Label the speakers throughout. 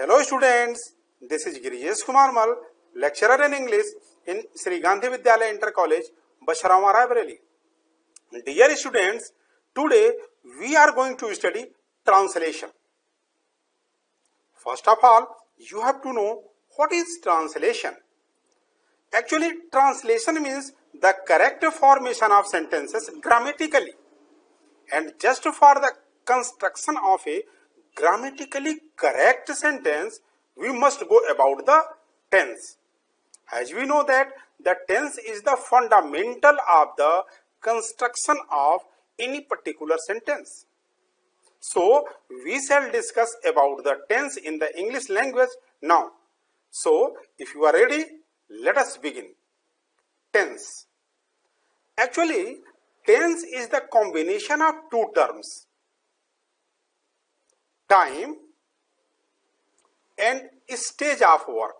Speaker 1: Hello students, this is Girijesh Kumar Mal, lecturer in English in Sri Gandhi Vidyalaya Inter College, Basharamah, Raebareli. Dear students, today we are going to study translation. First of all, you have to know what is translation. Actually, translation means the correct formation of sentences grammatically. And just for the construction of a grammatically correct sentence, we must go about the tense. As we know that the tense is the fundamental of the construction of any particular sentence. So, we shall discuss about the tense in the English language now. So, if you are ready, let us begin. Tense. Actually, tense is the combination of two terms, time and stage of work.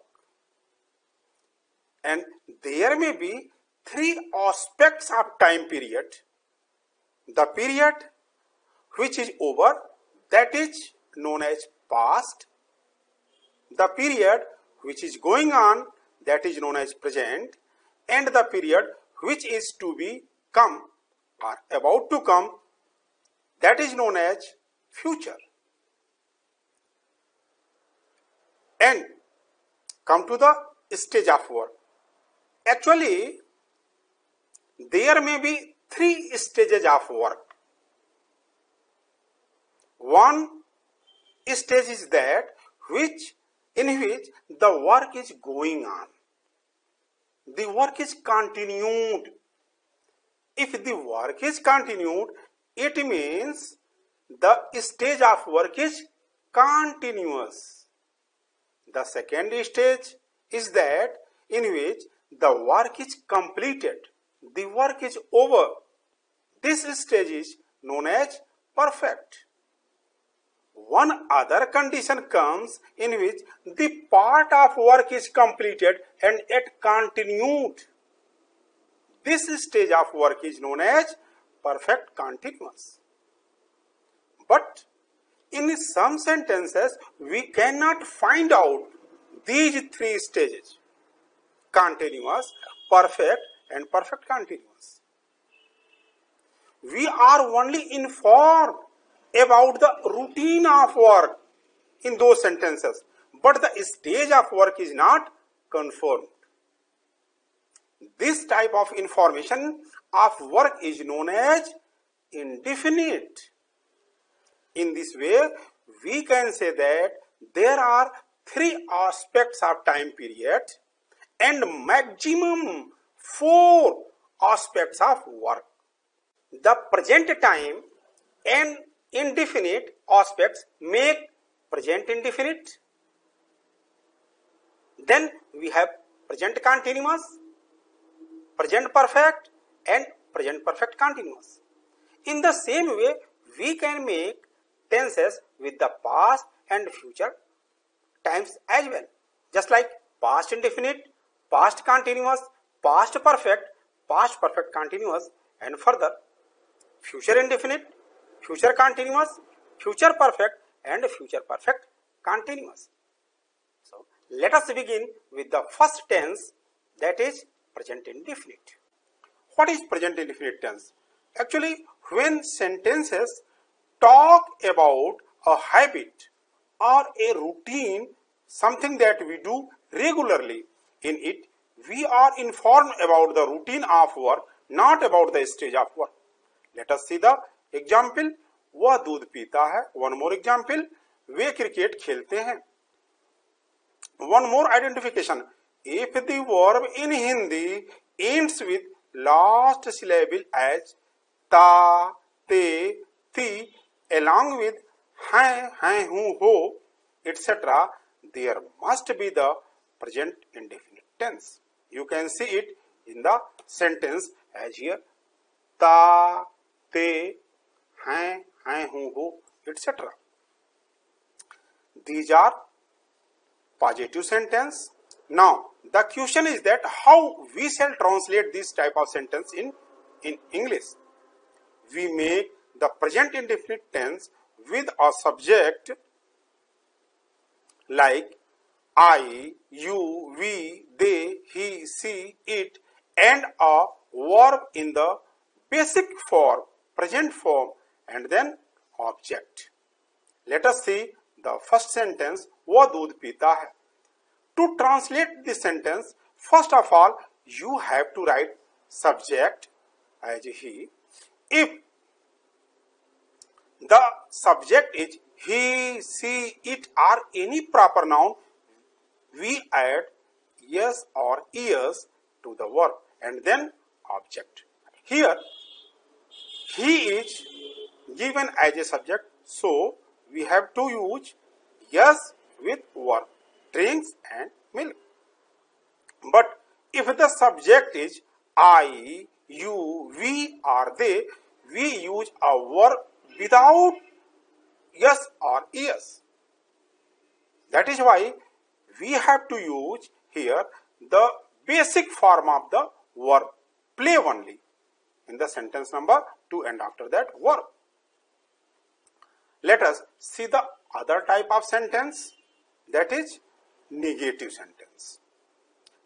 Speaker 1: And there may be three aspects of time period. The period which is over, that is known as past. The period which is going on, that is known as present. And the period which is to be come or about to come, that is known as future. And come to the stage of work. Actually, there may be three stages of work. One stage is that in which the work is going on. The work is continued. If the work is continued, it means the stage of work is continuous. The second stage is that in which the work is completed. The work is over. This stage is known as perfect. One other condition comes in which the part of work is completed and it continued. This stage of work is known as perfect continuous. But in some sentences, we cannot find out these three stages: continuous, perfect, and perfect continuous. We are only informed about the routine of work in those sentences, but the stage of work is not confirmed. This type of information of work is known as indefinite. In this way, we can say that there are three aspects of time period and maximum 4 aspects of work. The present time and indefinite aspects make present indefinite. Then we have present continuous, present perfect, and present perfect continuous. In the same way, we can make tenses with the past and future times as well. Just like past indefinite, past continuous, past perfect continuous, and further future indefinite, future continuous, future perfect, and future perfect continuous. So, let us begin with the first tense, that is present indefinite. What is present indefinite tense? Actually, when sentences talk about a habit or a routine, something that we do regularly, in it we are informed about the routine of work, not about the stage of work. Let us see the example. वह दूध पीता है. One more example. वे cricket खेलते हैं. One more identification. If the verb in Hindi ends with last syllable as ta, te, thi, along with hai, hu, ho, etc., there must be the present indefinite tense. You can see it in the sentence as here: ta, te, hai, hu, ho, etc. These are positive sentence. Now, the question is that how we shall translate this type of sentence in English. We make the present indefinite tense with a subject like I, you, we, they, he, she, it, and a verb in the basic form, present form, and then object. Let us see the first sentence, वो दूध पीता है. To translate this sentence, first of all, you have to write subject as he. If the subject is he, she, it, or any proper noun, we add yes or es to the verb and then object. Here, he is given as a subject, so we have to use yes with verb, drinks and milk. But if the subject is I, you, we, or they, we use a verb without yes or es. That is why we have to use here the basic form of the verb, play only, in the sentence number 2 and after that verb. Let us see the other type of sentence, that is negative sentence.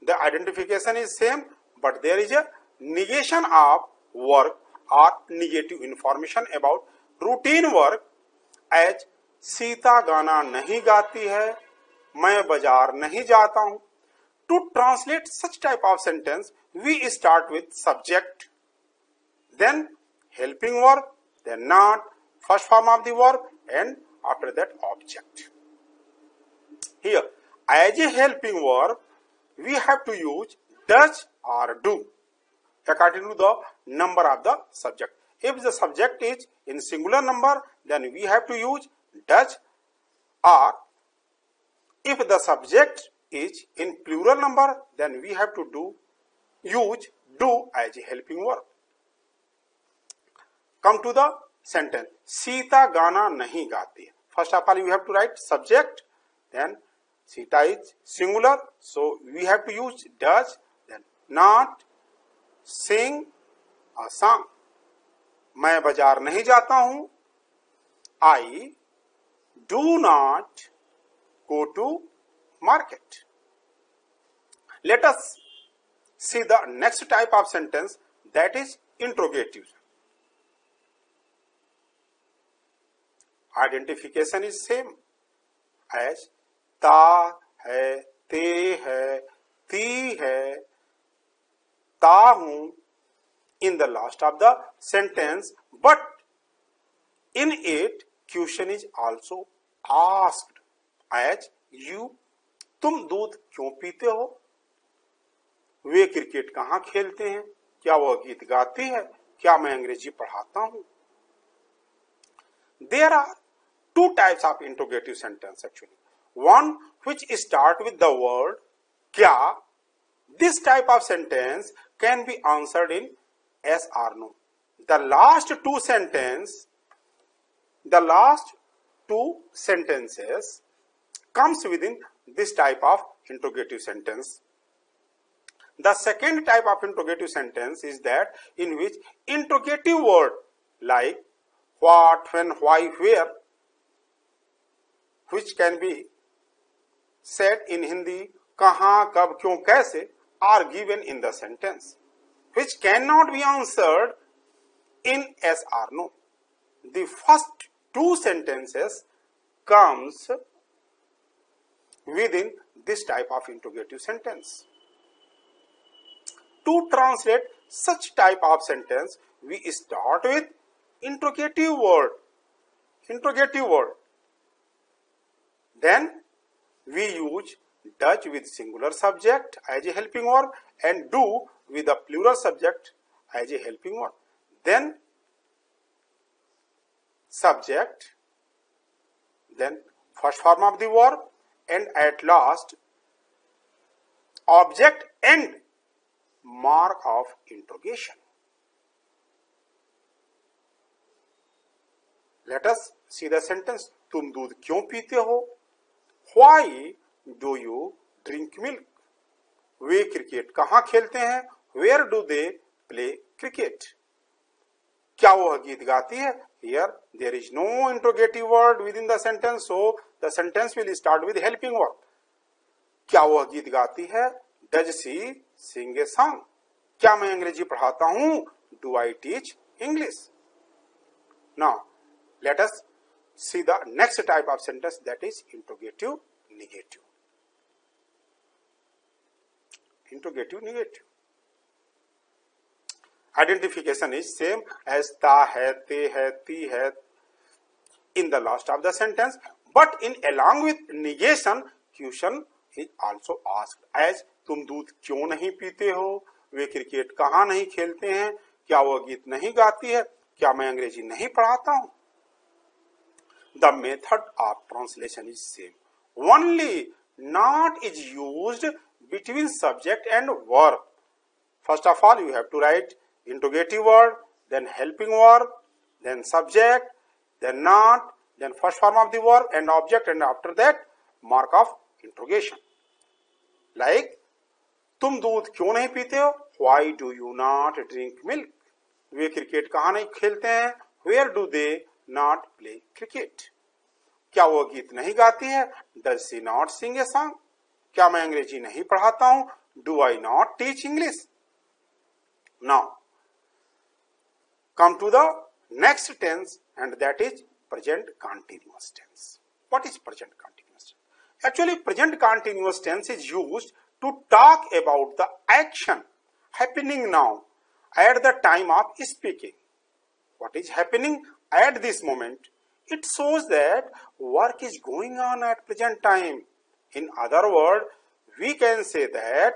Speaker 1: The identification is same, but there is a negation of work or negative information about routine work, as Sita गाना नहीं गाती है, मैं बाजार नहीं जाता हूं. To translate such type of sentence, we start with subject, then helping verb, then not, first form of the verb, and after that object. Here, as a helping verb, we have to use does or do according to the number of the subject. If the subject is in singular number, then we have to use does, or if the subject is in plural number, then we have to use do as a helping verb. Come to the sentence, Sita गाना नहीं गाती है. First of all, you have to write subject, then Sita is singular, so we have to use does, then not, sing a song. मैं बाजार नहीं जाता हूं, I do not go to market. Let us see the next type of sentence, that is interrogative. Identification is same as ता है, ते है, ती है, ता हूं in the last of the sentence, but in it question is also asked as you, तुम दूध क्यों पीते हो, वे क्रिकेट कहां खेलते हैं, क्या वह गीत गाती है, क्या मैं अंग्रेजी पढ़ाता हूं. There are two types of interrogative sentence actually. One which start with the word kya. This type of sentence can be answered in yes or no. The last two sentences comes within this type of interrogative sentence. The second type of interrogative sentence is that in which interrogative word like what, when, why, where, which can be said in Hindi kahan, kab, kyun, kaise, are given in the sentence, which cannot be answered in yes or no. The first two sentences comes within this type of interrogative sentence. To translate such type of sentence, we start with interrogative word. Then we use does with singular subject as a helping verb and do with a plural subject as a helping verb. Then subject, then first form of the verb, and at last object and mark of interrogation. Let us see the sentence. तुम दूध क्यों पीते हो? Why do you drink milk? Way cricket कहाँ खेलते हैं? Where do they play cricket? क्या वह गीत गाती है? Here there is no interrogative word within the sentence, so the sentence will start with helping word. क्या वह गीत गाती है? Does she sing a song? क्या मैं अंग्रेजी पढ़ाता हूं? Do I teach English? Now let us see the next type of sentence, that is interrogative negative. Interrogative negative. Identification is same as ta hai, te hai, ti hai in the last of the sentence, but in along with negation, question is also asked as तुम दूध क्यों नहीं पीते हो? वे cricket कहाँ नहीं खेलते हैं? क्या वह गीत नहीं गाती है? क्या मैं अंग्रेजी नहीं पढ़ाता हूं? The method of translation is same. Only not is used between subject and verb. First of all, you have to write interrogative word, then helping verb, then subject, then not, then first form of the verb and object, and after that mark of interrogation. Like, तुम दूध क्यों नहीं पीते हो? Why do you not drink milk? Way cricket कहाँ नहीं खेलते हैं? Where do they not play cricket? क्या वो गीत नहीं गाती है? Does she not sing a song? क्या मैं अंग्रेजी नहीं पढ़ाता हूं? Do I not teach English? Now come to the next tense, and that is present continuous tense. What is present continuous tense? Actually, present continuous tense is used to talk about the action happening now at the time of speaking. What is happening at this moment? It shows that work is going on at present time. In other words, we can say that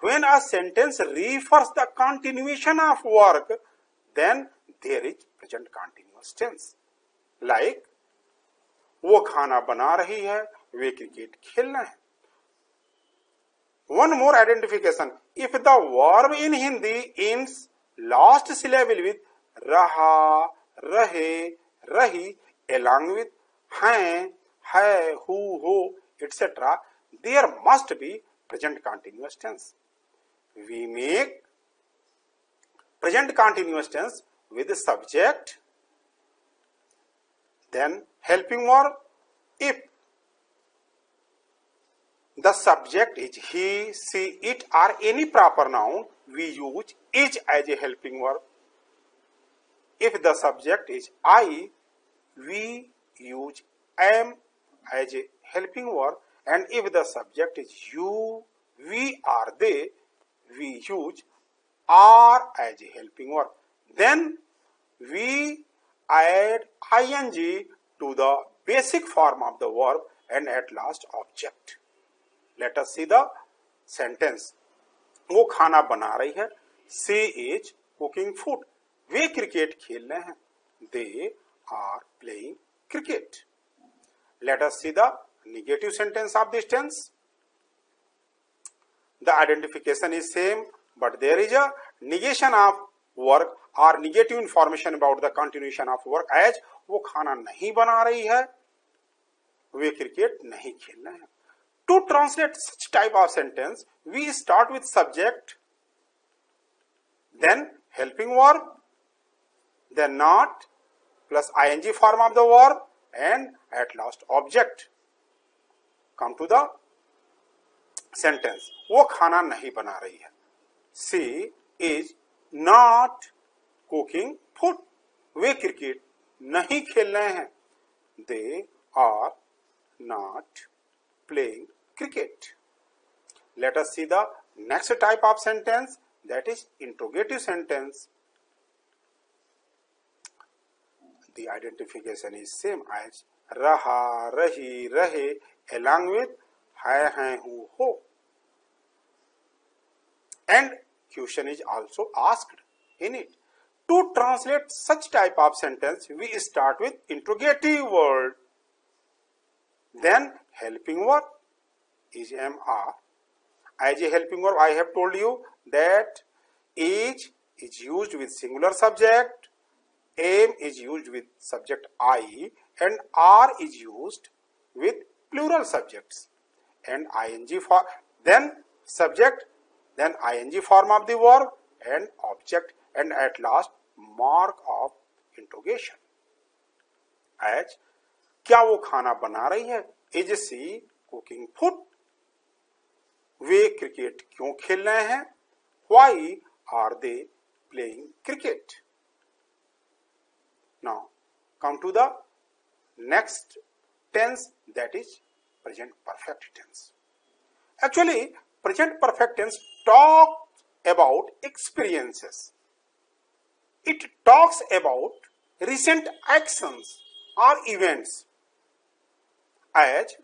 Speaker 1: when a sentence refers the continuation of work, then there is present continuous tense. Like, वो खाना बना रही है, वे cricket खेल रहे हैं. One more identification. If the verb in Hindi ends last syllable with raha, rahe, rahi, along with hain, hai, hu, ho, etc., there must be present continuous tense. We make present continuous tense with the subject, then helping verb. If the subject is he, she, it, or any proper noun, we use is as a helping verb. If the subject is I, we use am as a helping verb. And if the subject is you, we, or they, we use are as a helping verb. Then we add ing to the basic form of the verb and at last object. Let us see the sentence. वो खाना बना रही है. She is cooking food. Way cricket खेल रहे हैं. They are playing cricket. Let us see the negative sentence of this tense. The identification is same, but there is a negation of work or negative information about the continuation of work as वो खाना नहीं बना रही है, वे cricket नहीं खेल रहे हैं. To translate such type of sentence, we start with subject, then helping verb, then not, plus ing form of the verb, and at last object. Come to the sentence. वो खाना नहीं बना रही है. She is not cooking food. Way cricket नहीं खेल रहे हैं. They are not playing cricket. Let us see the next type of sentence, that is interrogative sentence. The identification is same as raha, rahi, rahe, along with hai, hai, hu, ho. And question is also asked in it. To translate such type of sentence, we start with interrogative word, then helping verb is am, are. As a helping verb, I have told you that is used with singular subject, am is used with subject I, and are is used with plural subjects. And ing for then subject, then ing form of the verb and object, and at last mark of interrogation. As क्या वो खाना बना रही है? Is she cooking food? Way cricket क्यों खेल रहे हैं? Why are they playing cricket? Now come to the next tense, that is present perfect tense. Actually present perfect tense talks about experiences. It talks about recent actions or events. As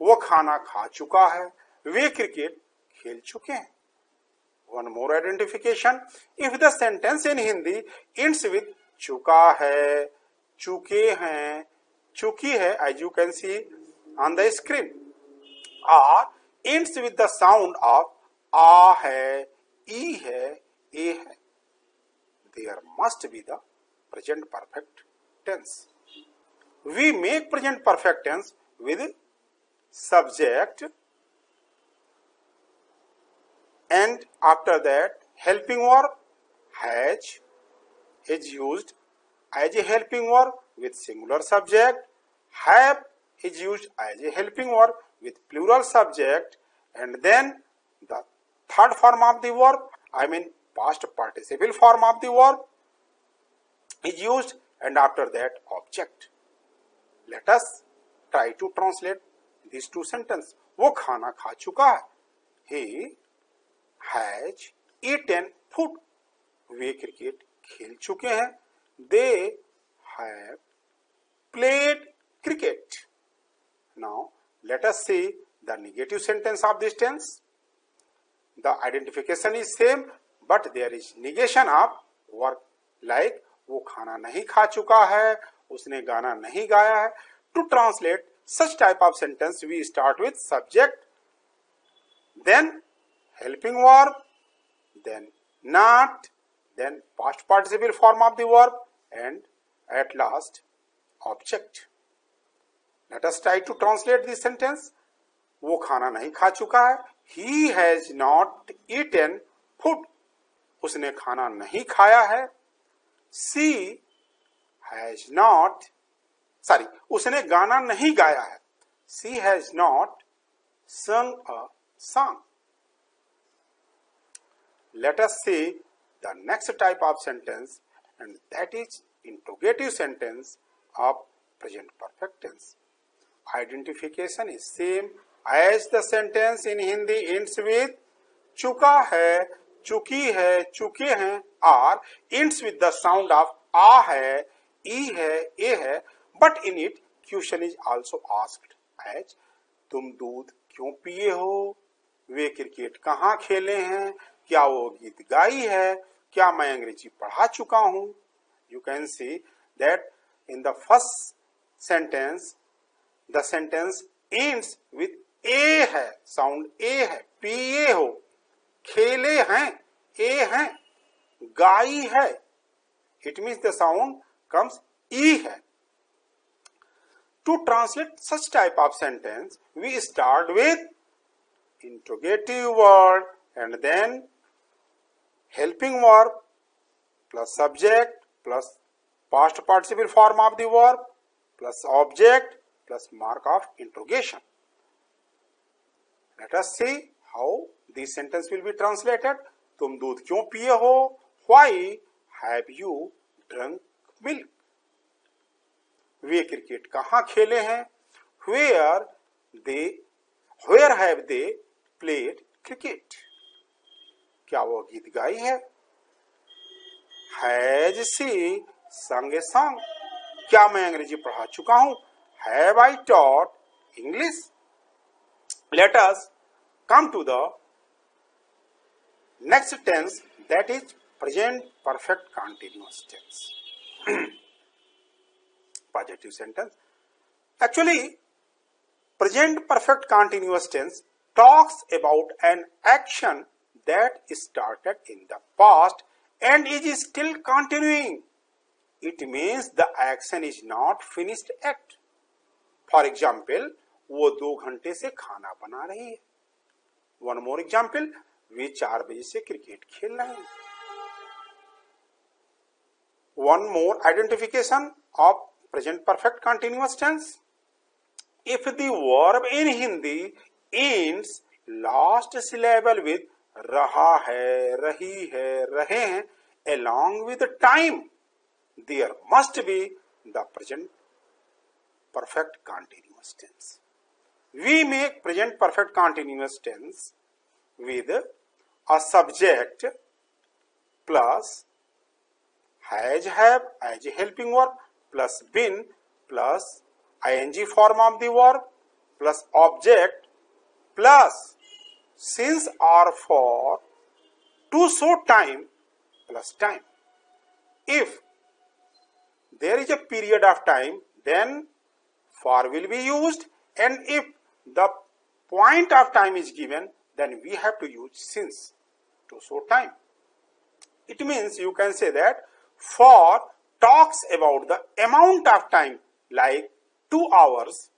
Speaker 1: वो खाना खा चुका है, वे cricket खेल चुके हैं. One more identification. If the sentence in Hindi ends with चुका है, चुके हैं, चुकी है, as you can see on the screen, or ends with the sound of आ है, ई है, ए है, there must be the present perfect tense. We make present perfect tense with subject and after that helping verb has is used as a helping verb with singular subject, have is used as a helping verb with plural subject, and then the third form of the verb, I mean past participle form of the verb is used, and after that object. Let us try to translate these two sentences. वो खाना खा चुका है. He has eaten food. Way cricket खेल चुके हैं. They have played cricket. Now let us see the negative sentence of this tense. The identification is same, but there is negation of verb. Like वो खाना नहीं खा चुका है, उसने गाना नहीं गाया है. To translate such type of sentence, we start with subject, then helping verb, then not, then past participle form of the verb, and at last object. Let us try to translate this sentence. वो खाना नहीं खा चुका है. He has not eaten food. उसने खाना नहीं खाया है. She has not, sorry, उसने गाना नहीं गाया है. She has not sung a song. Let us see the next type of sentence, and that is interrogative sentence of present perfect tense. Identification is same as the sentence in Hindi ends with चुका है, चुकी है, चुके हैं, or ends with the sound of आ है, ई है, ए है, but in it question is also asked as तुम दूध क्यों पिए हो? वे क्रिकेट कहाँ खेले हैं? क्या वो गीत गाई है? क्या मैं अंग्रेजी पढ़ा चुका हूँ? You can see that in the first sentence, the sentence ends with ए है, sound ए है, पिए हो, खेले हैं, ए हैं, गाई है. It means the sound comes ई है. To translate such type of sentence, we start with interrogative word and then helping verb plus subject plus past participle form of the verb plus object plus mark of interrogation. Let us see how this sentence will be translated. तुम दूध क्यों पिए हो? Why have you drunk milk? Way cricket कहाँ खेले हैं? Where have they played cricket? क्या वो गीत गाई है? Has she sung a song? क्या मैं अंग्रेजी पढ़ा चुका हूँ? Have I taught English? Let us come to the next tense, that is present perfect continuous tense. Positive sentence. Actually, present perfect continuous tense talks about an action that started in the past and is still continuing. It means the action is not finished yet. For example, वो 2 घंटे से खाना बना रही है. One more example, वे 4 बजे से cricket खेल रहे हैं. one more identification of present perfect continuous tense. If the verb in Hindi ends last syllable with रहा है, रही है, रहे हैं along with time, there must be the present perfect continuous tense. We make present perfect continuous tense with a subject plus has, have as a helping verb plus been plus ing form of the verb plus object plus since or for to show time plus time. If there is a period of time, then for will be used, and if the point of time is given, then we have to use since to show time. It means you can say that for talks about the amount of time like 2 hours,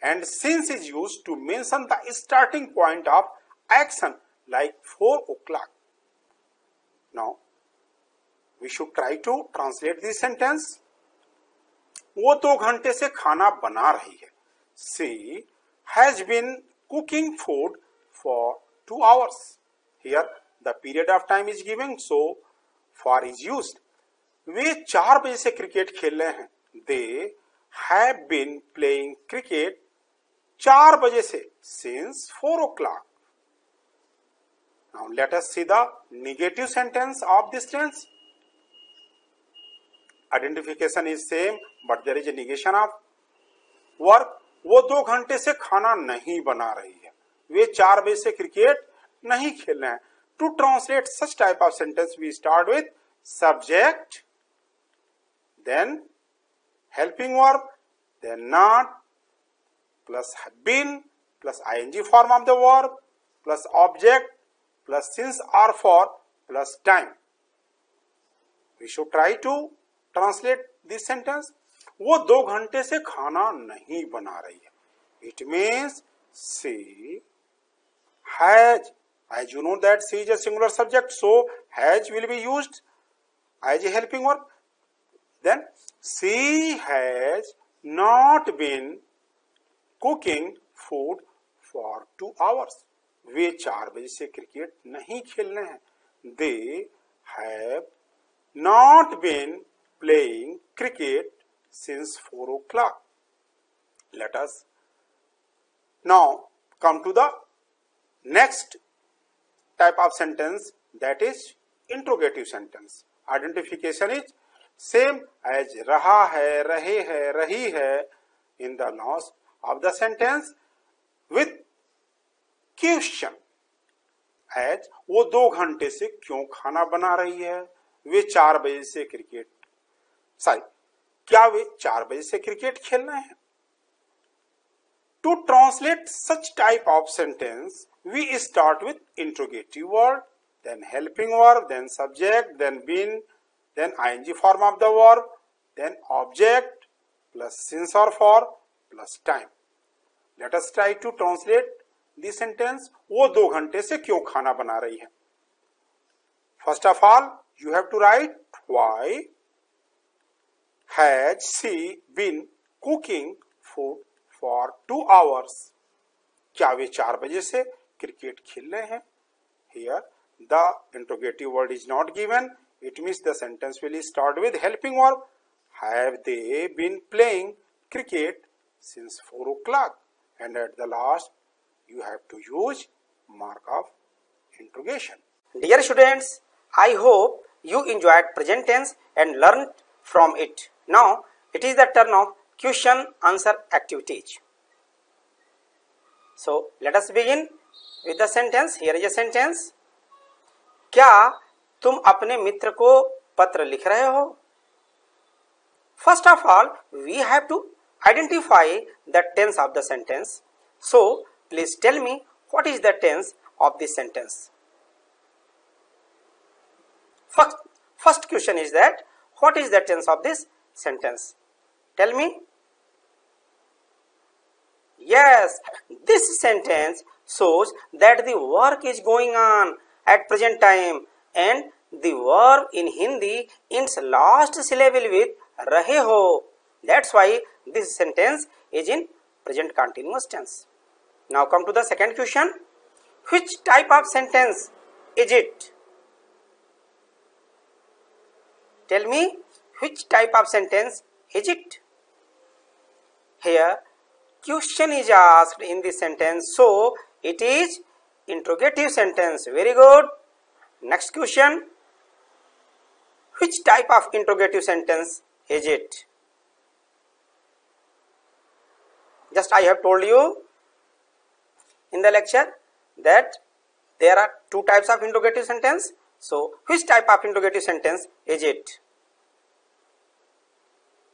Speaker 1: and since is used to mention the starting point of action like 4 o'clock. Now we should try to translate this sentence. वो 2 घंटे से खाना बना रही है. She has been cooking food for 2 hours. Here the period of time is given, so for is used. वे 4 बजे से cricket खेल रहे हैं. They have been playing cricket 4 बजे से since 4 o'clock. Now let us see the negative sentence of this tense. Identification is same, but there is a negation of work. वो 2 घंटे से खाना नहीं बना रही है. वे 4 बजे से क्रिकेट नहीं खेल रहे हैं. To translate such type of sentence, we start with subject, then helping verb, then not, plus been, plus ing form of the verb, plus object, plus since or for, plus time. We should try to translate this sentence. वो 2 घंटे से खाना नहीं बना रही है. It means she has, as you know that she is a singular subject, so has will be used as a helping verb. Then she has not been cooking food for 2 hours. वे 4 बजे से cricket नहीं खेल रहे हैं. They have not been playing cricket since 4 o'clock. Let us now come to the next type of sentence, that is interrogative sentence. Identification is same as रहा है, रहे है, रही है in the last of the sentence with question. As वो 2 घंटे से क्यों खाना बना रही है? वे 4 बजे से क्रिकेट क्या वे 4 बजे से क्रिकेट खेल रहे हैं? To translate such type of sentence, we start with interrogative word, then helping verb, then subject, then been, then ing form of the verb, then object, plus since or for, plus time. Let us try to translate this sentence. वो 2 घंटे से क्यों खाना बना रही है? First of all, you have to write why has she been cooking food for 2 hours. क्या वे 4 बजे से क्रिकेट खेल रहे हैं? Here the interrogative word is not given. It means the sentence will start with helping verb. Have they been playing cricket since 4 o'clock? And at the last you have to use mark of interrogation.
Speaker 2: Dear students, I hope you enjoyed present tense and learned from it. Now it is the turn of question answer activities. So let us begin with the sentence. Here is a sentence. क्या तुम अपने मित्र को पत्र लिख रहे हो? First of all, we have to identify the tense of the sentence. So please tell me what is the tense of this sentence. First question is that what is the tense of this sentence? Tell me. Yes, this sentence shows that the work is going on at present time and the verb in Hindi ends last syllable with rahe ho. That's why this sentence is in present continuous tense. Now come to the second question. Which type of sentence is it? Tell me, which type of sentence is it? Here question is asked in this sentence, so it is interrogative sentence. Very good. Next question. Which type of interrogative sentence is it? Just I have told you in the lecture that there are two types of interrogative sentence. So which type of interrogative sentence is it?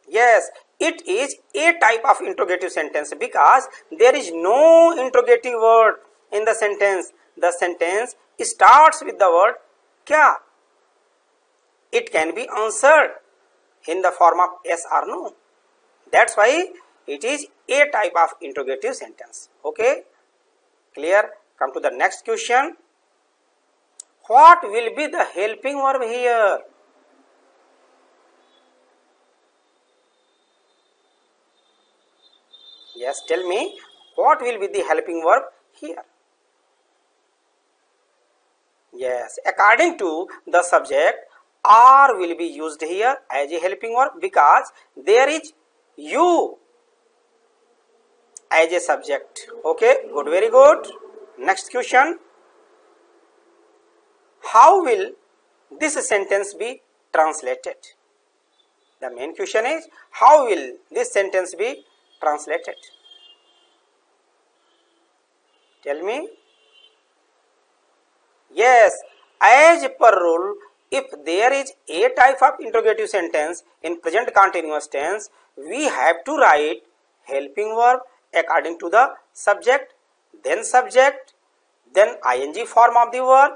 Speaker 2: Yes, it is a type of interrogative sentence because there is no interrogative word in the sentence. The sentence starts with the word kya. It can be answered in the form of yes or no. That's why it is a type of interrogative sentence. Okay, clear? Come to the next question. What will be the helping verb here? Yes, tell me, what will be the helping verb here? Yes, according to the subject, are will be used here as a helping verb because there is you as a subject. Okay, good, very good. Next question. How will this sentence be translated? The main question is, how will this sentence be translated? Tell me. Yes, as per rule, if there is a type of interrogative sentence in present continuous tense, we have to write helping verb according to the subject, then ing form of the verb,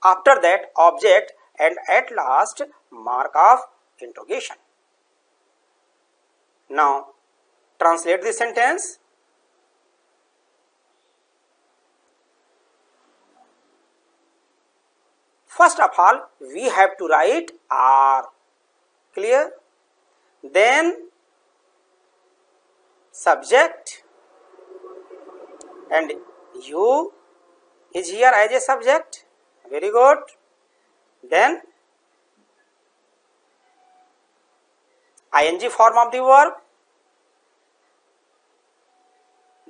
Speaker 2: after that object, and at last mark of interrogation. Now translate the sentence. First of all, we have to write are. Clear? Then subject, and you is here as a subject. Very good. Then ing form of the verb,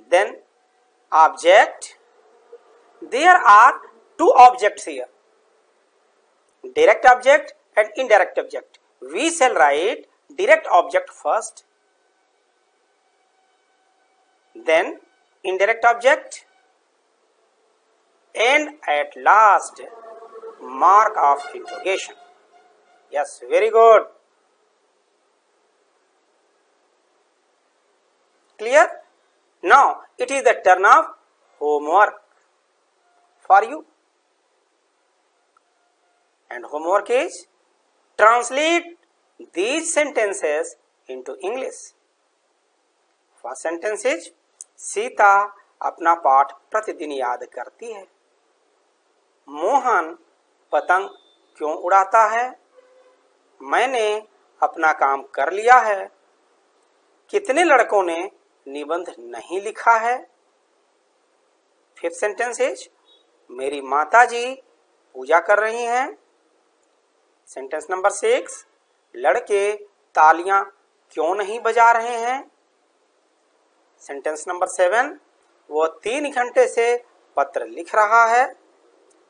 Speaker 2: then object. There are two objects here, direct object and indirect object. We shall write direct object first, then indirect object, and at last mark of interrogation. Yes, very good. Clear? Now it is the turn of homework for you. And homework is translate these sentences into English. First sentence is, Sita अपना पाठ प्रतिदिन याद करती है. मोहन पतंग क्यों उड़ाता है? मैंने अपना काम कर लिया है. कितने लड़कों ने निबंध नहीं लिखा है? फिफ्थ सेंटेंस इज, मेरी माताजी पूजा कर रही हैं. सेंटेंस नंबर 6, लड़के तालियां क्यों नहीं बजा रहे हैं? सेंटेंस नंबर 7, वो 3 घंटे से पत्र लिख रहा है.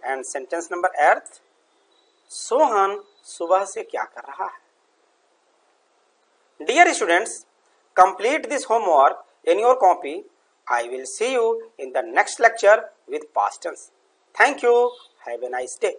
Speaker 2: एंड सेंटेंस नंबर 8, सोहन सुबह से क्या कर रहा है? Dear students, complete this homework in your copy. I will see you in the next lecture with past tense. Thank you. Have a nice day.